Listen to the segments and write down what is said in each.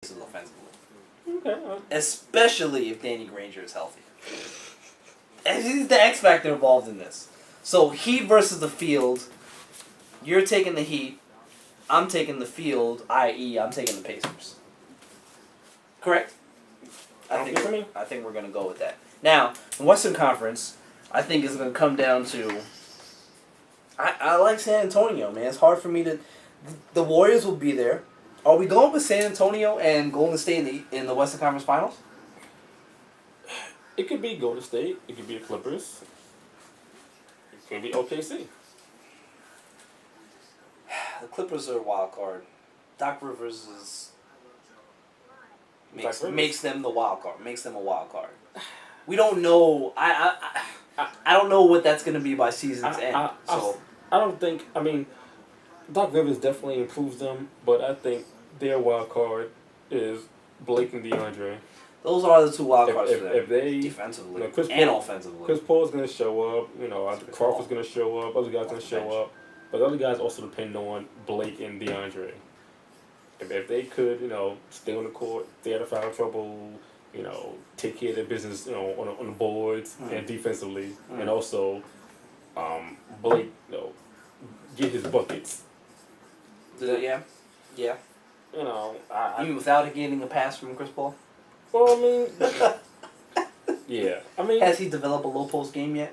offensively. Okay. Especially if Danny Granger is healthy. And he's the X factor involved in this. So Heat versus the field. You're taking the Heat. I'm taking the field, i.e., I'm taking the Pacers. Correct? I think we're gonna go with that. Now, in Western Conference, I think it's gonna come down to. I like San Antonio, man. It's hard for me to. The Warriors will be there. Are we going with San Antonio and Golden State in the Western Conference Finals? It could be Golden State. It could be the Clippers. It could be OKC. The Clippers are a wild card. Doc Rivers makes them the wild card. Makes them a wild card. We don't know. I don't know what that's going to be by season's end. I don't think. I mean, Doc Rivers definitely improves them, but I think their wild card is Blake and DeAndre. Those are the two wild cards for them. If they defensively Chris and Paul, offensively. Chris Paul's going to show up. Crawford's going to show up. Other guys going to show up. But the other guys also depend on Blake and DeAndre. If they could, stay on the court, stay out of foul trouble, take care of their business, on the boards and defensively, and also, Blake, get his buckets. Yeah. Even without getting a pass from Chris Paul. Well, I mean, yeah. I mean, has he developed a low post game yet?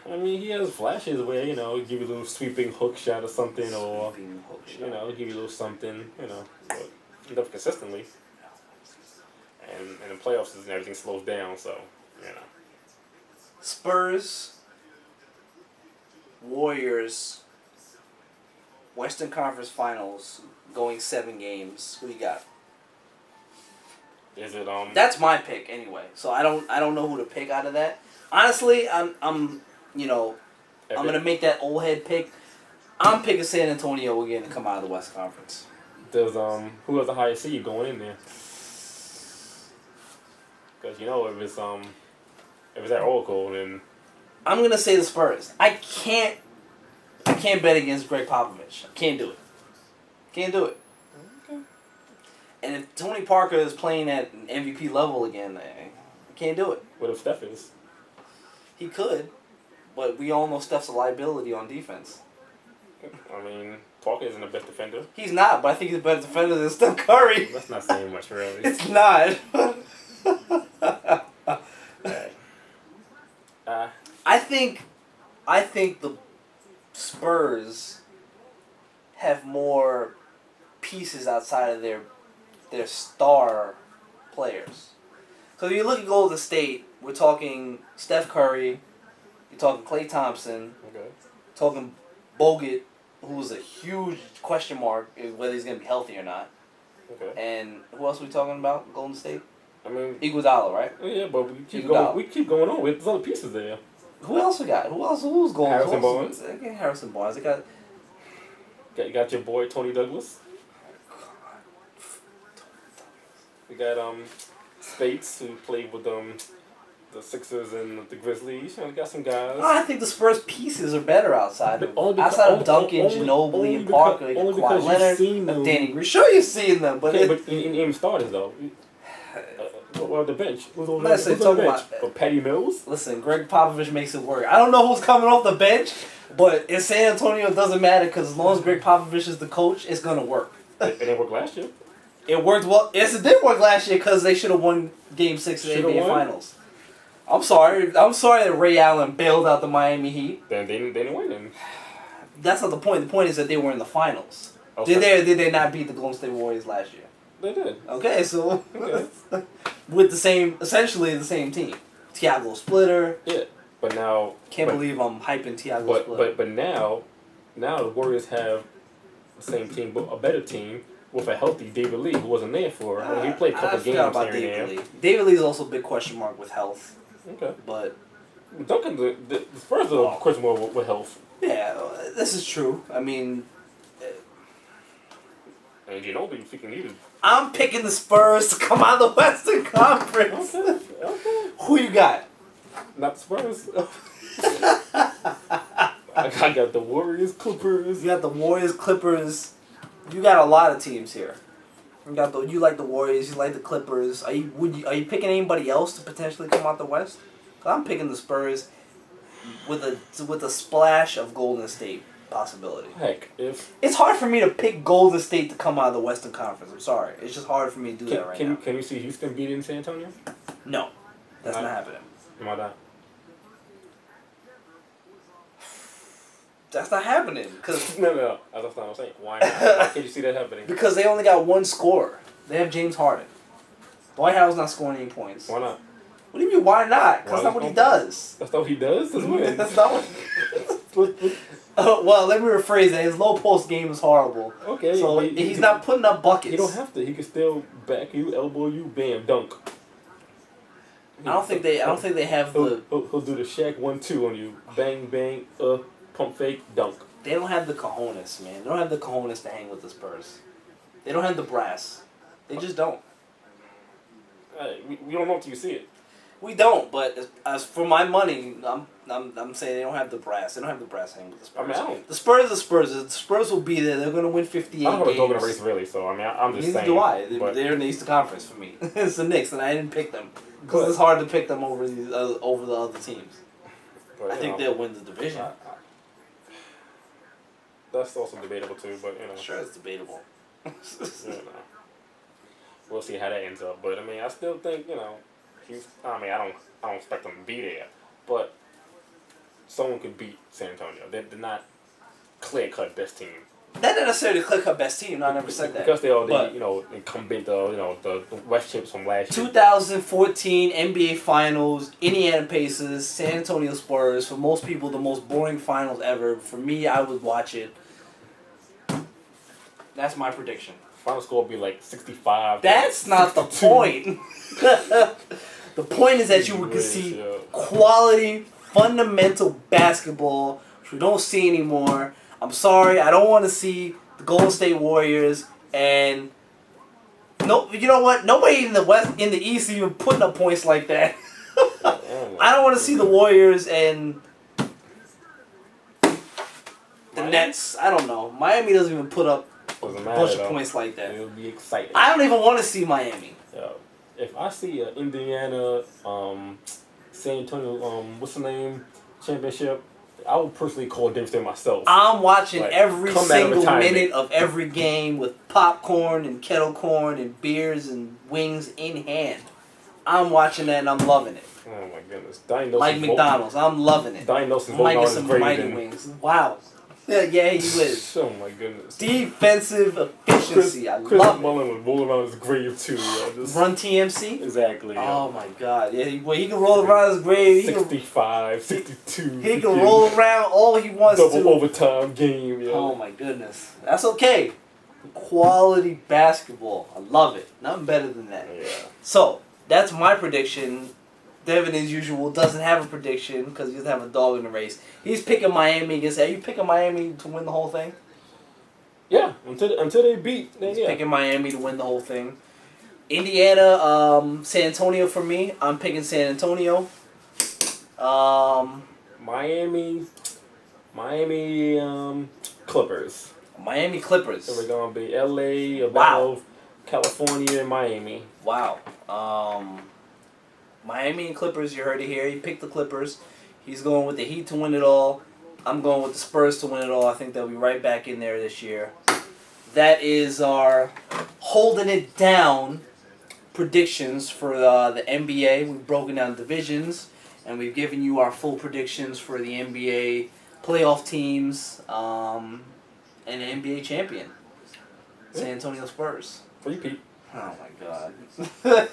I mean, he has flashes where, give you a little sweeping hook shot or something, or, give you a little something, but never consistently. And in the playoffs, everything slows down, so, Spurs, Warriors, Western Conference Finals, going 7 games. Who do you got? Is it, That's my pick anyway, so I don't know who to pick out of that. Honestly, I'm gonna make that old head pick. I'm picking San Antonio again to come out of the West Conference. Does who has the highest seed going in there? Because if it's at Oracle, then I'm gonna say the Spurs. I can't bet against Greg Popovich. I can't do it. Okay. And if Tony Parker is playing at an MVP level again, I can't do it. What if Steph is? He could, but we all know Steph's a liability on defense. I mean, Parker isn't the best defender. He's not, but I think he's a better defender than Steph Curry. That's not saying much, really. It's not. I think the Spurs have more pieces outside of their star players. So if you look at Golden State, we're talking Steph Curry, you're talking Klay Thompson, talking Bogut, who's a huge question mark whether he's going to be healthy or not. Okay. And who else are we talking about? Golden State? I mean, Iguodala, right? Yeah, but we keep going on. There's other pieces there. Who else we got? Who's going? Harrison Barnes. Okay, Harrison Barnes. You got your boy Tony Douglas. We got Spates, who played with the Sixers and the Grizzlies. You got some guys. I think the Spurs pieces are better outside of Duncan, Ginobili, and Parker, only Kawhi because Leonard, you've seen them. Danny Green. Sure, you've seen them, but in starters though. Well, the bench. Who's on the bench? Patty Mills. Listen, Greg Popovich makes it work. I don't know who's coming off the bench, but in San Antonio it doesn't matter because as long as Greg Popovich is the coach, it's gonna work. It didn't work last year. It worked well. Yes, it did work last year because they should have won Game 6 of the NBA Finals. I'm sorry that Ray Allen bailed out the Miami Heat. Then they didn't win. Then. That's not the point. The point is that they were in the finals. Okay. Did they not beat the Golden State Warriors last year? They did. Okay, so with essentially the same team. Thiago Splitter. Yeah, but now can't believe I'm hyping Thiago Splitter. But now the Warriors have the same team, but a better team with a healthy David Lee, who wasn't there for. He played a couple games here and there. David Lee's also a big question mark with health. Okay. But Duncan, the Spurs are a question mark with health. Yeah, this is true. I mean, and Ginobili freaking needed. I'm picking the Spurs to come out of the Western Conference. Okay. Who you got? Not the Spurs. I got the Warriors, Clippers. You got the Warriors, Clippers. You got a lot of teams here. You like the Warriors. You like the Clippers. Are you picking anybody else to potentially come out the West? 'Cause I'm picking the Spurs with a splash of Golden State possibility. Heck, if It's hard for me to pick Golden State to come out of the Western Conference. I'm sorry. It's just hard for me to do that right now. Can you see Houston beating San Antonio? No, that's not happening. Why not? That's not happening because No. That's not what I'm saying. Why not? Why can't you see that happening? because they only got one scorer. They have James Harden. Dwight Howard's not scoring any points. Why not? What do you mean? Why not? Because Why that's not what he does. That's not what he does? That's what That's not what. Well, let me rephrase that. His low post game is horrible. Okay. So he's not putting up buckets. He don't have to. He can still back you, elbow you, bam, dunk. I don't think they have the. He'll do the Shaq 1-2 on you. Bang, bang, pump fake, dunk. They don't have the cojones, man. They don't have the cojones to hang with the Spurs. They don't have the brass. They just don't. We don't know until you see it. We don't, but as for my money, I'm saying they don't have the brass. They don't have the brass hanging with the Spurs. I mean, I don't. The Spurs are the Spurs. The Spurs will be there. They're going to win 58 I don't have a dog in games. a race, really, so I mean, I'm just Neither saying. do I. But They're in the Eastern Conference for me. It's the Knicks, and I didn't pick them because it's hard to pick them over over the other teams. I think they'll win the division. That's also debatable too, but Sure, it's debatable. We'll see how that ends up. But I mean, I still think I don't expect them to be there, but someone could beat San Antonio. They're not clear cut best team. Not necessarily click her best team. No, I never said that. Because they are But the incumbent, the West champs from last year. 2014 NBA Finals, Indiana Pacers, San Antonio Spurs. For most people, the most boring finals ever. For me, I would watch it. That's my prediction. Final score will be like 65. That's not the point. The point is that you can see quality, fundamental basketball, which we don't see anymore. I'm sorry, I don't want to see the Golden State Warriors and no, you know what? Nobody in the East even putting up points like that. I don't want to see the Warriors and the Nets. I don't know. Miami doesn't even put up a bunch of points like that. It'll be exciting. I don't even want to see Miami. If I see Indiana, San Antonio, what's the name, championship, I would personally call Denver State myself. I'm watching every single retirement. minute of every game with popcorn and kettle corn and beers and wings in hand. I'm watching that and I'm loving it. Oh my goodness. Diane Nelson Like McDonald's, I'm loving it. Diane Nelson's I might voting get on some his grave. mighty wings. Wow. Yeah, he is. Oh my goodness. Defensive efficiency. I Chris love Mullen would roll around his grave too. Just, Run TMC? exactly. Oh my God. Yeah, he can roll around his grave. 65, 62. He can roll around all he wants double to. overtime game. Yeah. Oh my goodness. That's okay. Quality basketball. I love it. Nothing better than that. Yeah. So, that's my prediction. Devin, as usual, doesn't have a prediction because he doesn't have a dog in the race. He's picking Miami against. Are you picking Miami to win the whole thing? Yeah, until they beat. Then, He's picking Miami to win the whole thing. Indiana, San Antonio for me. I'm picking San Antonio. Miami, Clippers. Miami Clippers. So we're gonna be LA, Wow. California, and Miami. Wow. Miami and Clippers, you heard it here. He picked the Clippers. He's going with the Heat to win it all. I'm going with the Spurs to win it all. I think they'll be right back in there this year. That is our holding it down predictions for the NBA. We've broken down divisions, and we've given you our full predictions for the NBA playoff teams and the NBA champion, San Antonio Spurs. Repeat. Oh my God.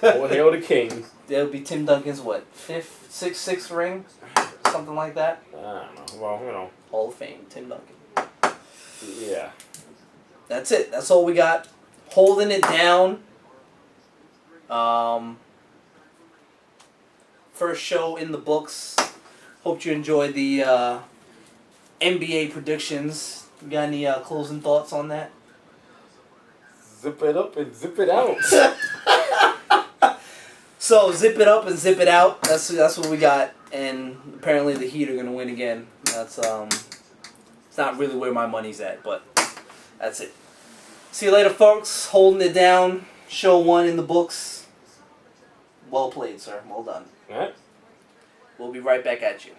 Oh, hail the king. That'll be Tim Duncan's what? Sixth ring? Something like that? I don't know. Well, Hall of Fame, Tim Duncan. yeah. That's it. That's all we got. Holding it down. First show in the books. Hope you enjoyed the NBA predictions. You got any closing thoughts on that? Zip it up and zip it out. So zip it up and zip it out. That's what we got. And apparently the Heat are gonna win again. That's it's not really where my money's at, but that's it. See you later, folks. Holding it down. Show 1 in the books. Well played, sir. Well done. All right. We'll be right back at you.